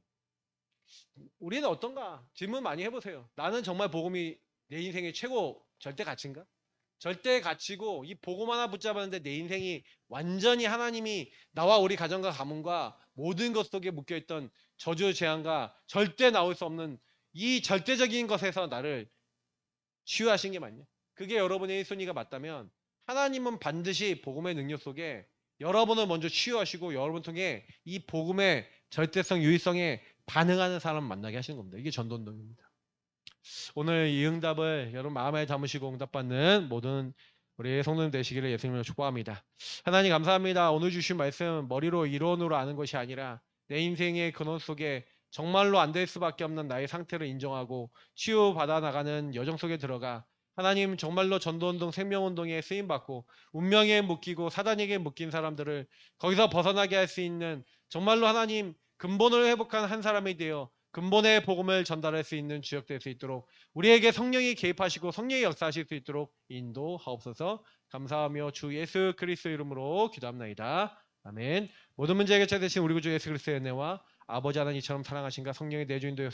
우리는 어떤가? 질문 많이 해보세요. 나는 정말 복음이 내 인생의 최고 절대 가치인가? 절대 가치고 이 복음 하나 붙잡았는데 내 인생이 완전히 하나님이 나와 우리 가정과 가문과 모든 것 속에 묶여있던 저주 재앙과 절대 나올 수 없는 이 절대적인 것에서 나를 치유하신 게 맞냐? 그게 여러분의 1순위가 맞다면 하나님은 반드시 복음의 능력 속에 여러분을 먼저 치유하시고 여러분 통해 이 복음의 절대성, 유의성에 반응하는 사람을 만나게 하시는 겁니다. 이게 전도운동입니다. 오늘 이 응답을 여러분 마음에 담으시고 응답받는 모든 우리 성도님 되시기를 예수님으로 축복합니다. 하나님 감사합니다. 오늘 주신 말씀 머리로 이론으로 아는 것이 아니라 내 인생의 근원 속에 정말로 안 될 수밖에 없는 나의 상태를 인정하고 치유받아 나가는 여정 속에 들어가 하나님 정말로 전도운동 생명운동에 쓰임받고 운명에 묶이고 사단에게 묶인 사람들을 거기서 벗어나게 할 수 있는 정말로 하나님 근본을 회복한 한 사람이 되어 근본의 복음을 전달할 수 있는 주역 될 수 있도록 우리에게 성령이 개입하시고 성령이 역사하실 수 있도록 인도하옵소서. 감사하며 주 예수 그리스도 이름으로 기도합나이다. 아멘. 모든 문제 해결자 되신 우리 구주 예수 그리스도의 은혜와 아버지 하나님처럼 사랑하신가 성령의 내주인도